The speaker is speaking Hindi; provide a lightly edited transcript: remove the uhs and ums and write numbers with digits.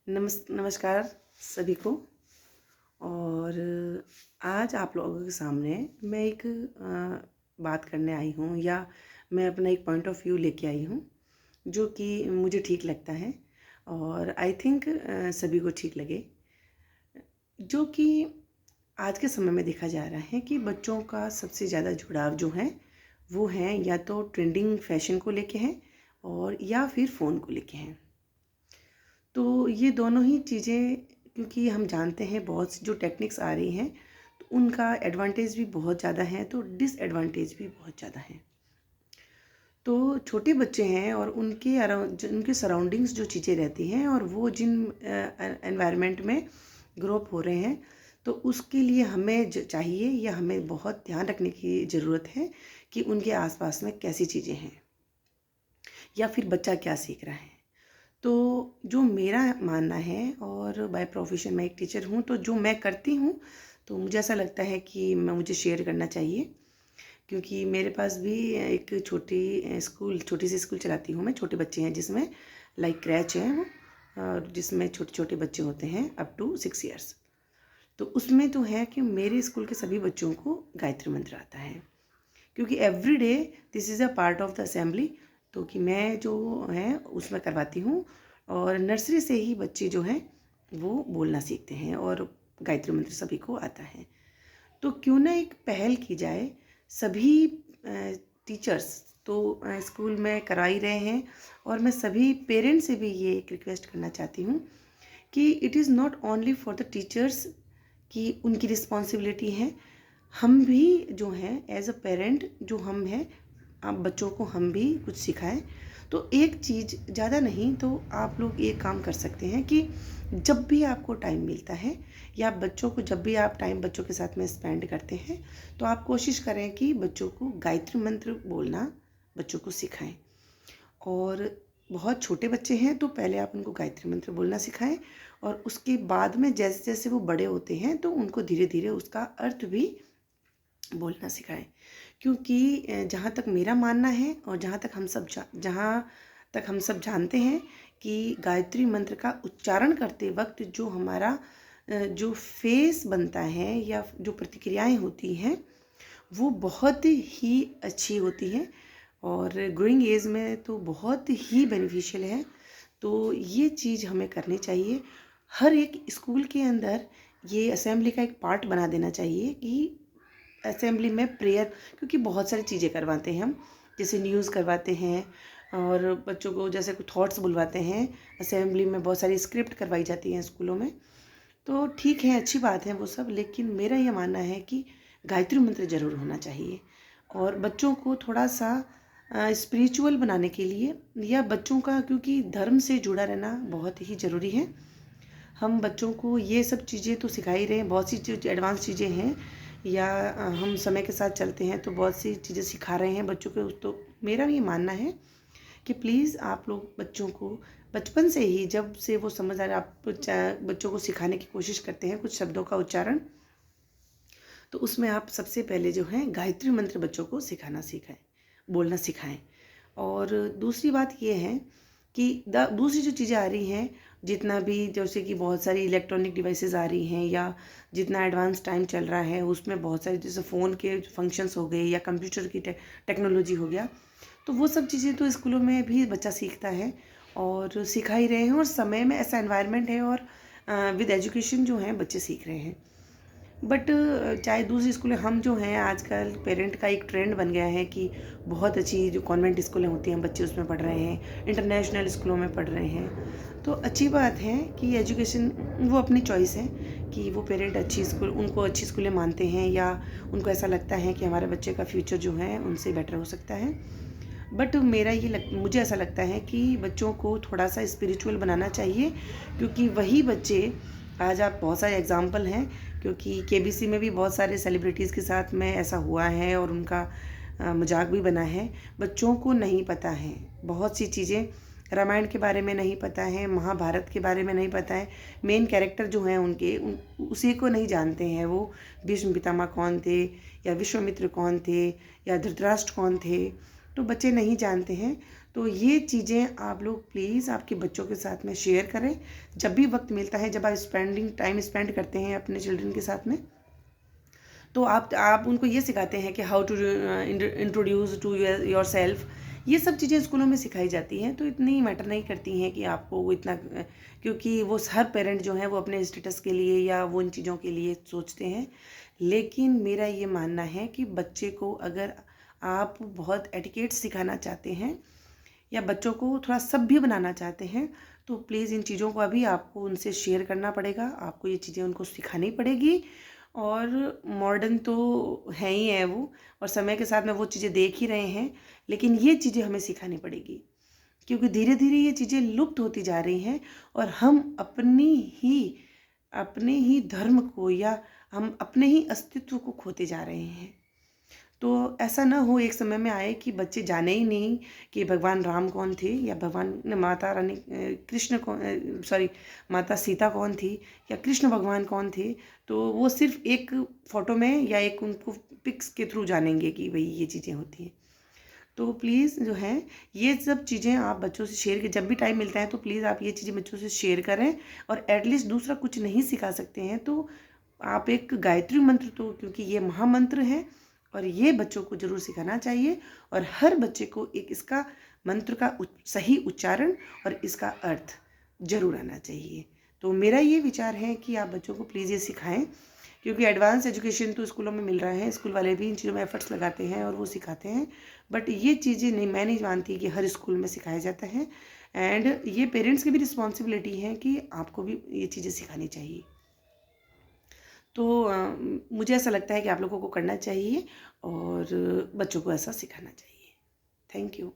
नमस्कार सभी को। और आज आप लोगों के सामने मैं एक बात करने आई हूँ, या मैं अपना एक पॉइंट ऑफ व्यू लेके आई हूँ जो कि मुझे ठीक लगता है और आई थिंक सभी को ठीक लगे। जो कि आज के समय में देखा जा रहा है कि बच्चों का सबसे ज़्यादा जुड़ाव जो है वो है या तो ट्रेंडिंग फैशन को लेके है और या फिर फ़ोन को लेके है। तो ये दोनों ही चीज़ें, क्योंकि हम जानते हैं बहुत सी जो टेक्निक्स आ रही हैं तो उनका एडवांटेज भी बहुत ज़्यादा है तो डिसएडवांटेज भी बहुत ज़्यादा है। तो छोटे बच्चे हैं और उनके अराउंड उनके सराउंडिंग्स जो चीज़ें रहती हैं और वो जिन एनवायरनमेंट में ग्रो अप हो रहे हैं, तो उसके लिए हमें चाहिए या हमें बहुत ध्यान रखने की ज़रूरत है कि उनके आसपास में कैसी चीज़ें हैं या फिर बच्चा क्या सीख रहा है। तो जो मेरा मानना है, और बाय प्रोफेशन मैं एक टीचर हूँ, तो जो मैं करती हूँ तो मुझे ऐसा लगता है कि मुझे शेयर करना चाहिए। क्योंकि मेरे पास भी एक छोटी सी स्कूल चलाती हूँ मैं। छोटे बच्चे हैं जिसमें लाइक क्रैच है वो, और जिसमें छोटे छोटे बच्चे होते हैं अप टू 6 इयर्स। तो उसमें तो है कि मेरे स्कूल के सभी बच्चों को गायत्री मंत्र आता है, क्योंकि every day this is a part of the assembly. तो कि मैं जो है उसमें करवाती हूँ, और नर्सरी से ही बच्चे जो हैं वो बोलना सीखते हैं और गायत्री मंत्र सभी को आता है। तो क्यों ना एक पहल की जाए। सभी टीचर्स तो स्कूल में करा ही रहे हैं, और मैं सभी पेरेंट्स से भी ये एक रिक्वेस्ट करना चाहती हूँ कि it is not only for the teachers कि उनकी रिस्पॉन्सिबिलिटी है। हम भी जो हैं एज अ पेरेंट जो हम हैं, आप बच्चों को हम भी कुछ सिखाएं। तो एक चीज़, ज़्यादा नहीं तो आप लोग ये काम कर सकते हैं कि जब भी आपको टाइम मिलता है, या बच्चों को जब भी आप टाइम बच्चों के साथ में स्पेंड करते हैं, तो आप कोशिश करें कि बच्चों को गायत्री मंत्र बोलना बच्चों को सिखाएं। और बहुत छोटे बच्चे हैं तो पहले आप उनको गायत्री मंत्र बोलना सिखाएं, और उसके बाद में जैसे जैसे वो बड़े होते हैं तो उनको धीरे धीरे उसका अर्थ भी बोलना सिखाएं। क्योंकि जहाँ तक मेरा मानना है और जहाँ तक हम सब जानते हैं कि गायत्री मंत्र का उच्चारण करते वक्त जो हमारा जो फेस बनता है या जो प्रतिक्रियाएं होती हैं वो बहुत ही अच्छी होती हैं, और ग्रोइंग एज में तो बहुत ही बेनिफिशियल है। तो ये चीज़ हमें करनी चाहिए। हर एक स्कूल के अंदर ये असेंबली का एक पार्ट बना देना चाहिए कि असेंबली में प्रेयर, क्योंकि बहुत सारी चीज़ें करवाते हैं हम, जैसे न्यूज़ करवाते हैं और बच्चों को जैसे कुछ थॉट्स बुलवाते हैं। असेंबली में बहुत सारी स्क्रिप्ट करवाई जाती हैं स्कूलों में। तो ठीक है, अच्छी बात है वो सब, लेकिन मेरा ये मानना है कि गायत्री मंत्र ज़रूर होना चाहिए। और बच्चों को थोड़ा सा स्पिरिचुअल बनाने के लिए, या बच्चों का क्योंकि धर्म से जुड़ा रहना बहुत ही ज़रूरी है। हम बच्चों को ये सब चीज़ें तो सिखा ही रहे हैं, बहुत सी जो एडवांस चीज़ें हैं, या हम समय के साथ चलते हैं तो बहुत सी चीज़ें सिखा रहे हैं बच्चों को। तो मेरा ये मानना है कि प्लीज़ आप लोग बच्चों को बचपन से ही, जब से वो समझ आ रहे, आप बच्चों को सिखाने की कोशिश करते हैं कुछ शब्दों का उच्चारण, तो उसमें आप सबसे पहले जो है गायत्री मंत्र बच्चों को बोलना सिखाएं। और दूसरी बात ये है कि दूसरी जो चीज़ें आ रही हैं, जितना भी जैसे कि बहुत सारी इलेक्ट्रॉनिक डिवाइसेस आ रही हैं, या जितना एडवांस टाइम चल रहा है उसमें बहुत सारी जैसे फ़ोन के फंक्शंस हो गए या कंप्यूटर की टेक्नोलॉजी हो गया, तो वो सब चीज़ें तो स्कूलों में भी बच्चा सीखता है और सिखा ही रहे हैं, और समय में ऐसा एनवायरनमेंट है, और विद एजुकेशन जो है बच्चे सीख रहे हैं। बट चाहे दूसरी स्कूलें, हम जो हैं आजकल पेरेंट का एक ट्रेंड बन गया है कि बहुत अच्छी जो कॉन्वेंट स्कूलें होती हैं बच्चे उसमें पढ़ रहे हैं, इंटरनेशनल स्कूलों में पढ़ रहे हैं। तो अच्छी बात है कि एजुकेशन वो अपनी चॉइस है कि वो पेरेंट उनको अच्छी स्कूलें मानते हैं, या उनको ऐसा लगता है कि हमारे बच्चे का फ्यूचर जो है उनसे बेटर हो सकता है। बट मुझे ऐसा लगता है कि बच्चों को थोड़ा सा स्पिरिचुअल बनाना चाहिए, क्योंकि वही बच्चे, आज आप बहुत सारे एग्जाम्पल हैं, क्योंकि केबीसी में भी बहुत सारे सेलिब्रिटीज़ के साथ में ऐसा हुआ है और उनका मजाक भी बना है। बच्चों को नहीं पता है बहुत सी चीज़ें, रामायण के बारे में नहीं पता है, महाभारत के बारे में नहीं पता है, मेन कैरेक्टर जो हैं उसी को नहीं जानते हैं। वो भीष्म पितामह कौन थे, या विश्वामित्र कौन थे, या धृतराष्ट्र कौन थे, तो बच्चे नहीं जानते हैं। तो ये चीज़ें आप लोग प्लीज़ आपके बच्चों के साथ में शेयर करें जब भी वक्त मिलता है, जब आप टाइम स्पेंड करते हैं अपने चिल्ड्रन के साथ में। तो आप उनको ये सिखाते हैं कि how to introduce to your self. ये सब चीज़ें स्कूलों में सिखाई जाती हैं, तो इतनी मैटर नहीं करती हैं कि आपको वो इतना, क्योंकि वो हर पेरेंट जो है वो अपने स्टेटस के लिए या वो इन चीज़ों के लिए सोचते हैं। लेकिन मेरा ये मानना है कि बच्चे को अगर आप बहुत एटिकेट सिखाना चाहते हैं या बच्चों को थोड़ा सभ्य बनाना चाहते हैं, तो प्लीज़ इन चीज़ों को अभी आपको उनसे शेयर करना पड़ेगा, आपको ये चीज़ें उनको सिखानी पड़ेगी। और मॉडर्न तो है ही है वो, और समय के साथ में वो चीज़ें देख ही रहे हैं, लेकिन ये चीज़ें हमें सिखानी पड़ेगी, क्योंकि धीरे धीरे ये चीज़ें लुप्त होती जा रही हैं और हम अपने ही धर्म को या हम अपने ही अस्तित्व को खोते जा रहे हैं। तो ऐसा ना हो एक समय में आए कि बच्चे जाने ही नहीं कि भगवान राम कौन थे या भगवान माता रानी कृष्ण कौन, सॉरी, माता सीता कौन थी या कृष्ण भगवान कौन थे। तो वो सिर्फ एक फ़ोटो में या एक उनको पिक्स के थ्रू जानेंगे कि भाई ये चीज़ें होती हैं। तो प्लीज़ जो है ये सब चीज़ें आप बच्चों से शेयर, जब भी टाइम मिलता है तो प्लीज़ आप ये चीज़ें बच्चों से शेयर करें। और एटलीस्ट दूसरा कुछ नहीं सिखा सकते हैं तो आप एक गायत्री मंत्र, तो क्योंकि ये महामंत्र है और ये बच्चों को ज़रूर सिखाना चाहिए, और हर बच्चे को एक इसका मंत्र का सही उच्चारण और इसका अर्थ ज़रूर आना चाहिए। तो मेरा ये विचार है कि आप बच्चों को प्लीज़ ये सिखाएं, क्योंकि एडवांस एजुकेशन तो स्कूलों में मिल रहा है, स्कूल वाले भी इन चीज़ों में एफर्ट्स लगाते हैं और वो सिखाते हैं, बट ये चीज़ें नहीं, मैं नहीं मानती कि हर स्कूल में सिखाया जाता है। एंड ये पेरेंट्स की भी रिस्पॉन्सिबिलिटी है कि आपको भी ये चीज़ें सिखानी चाहिए। तो मुझे ऐसा लगता है कि आप लोगों को करना चाहिए और बच्चों को ऐसा सिखाना चाहिए। Thank you.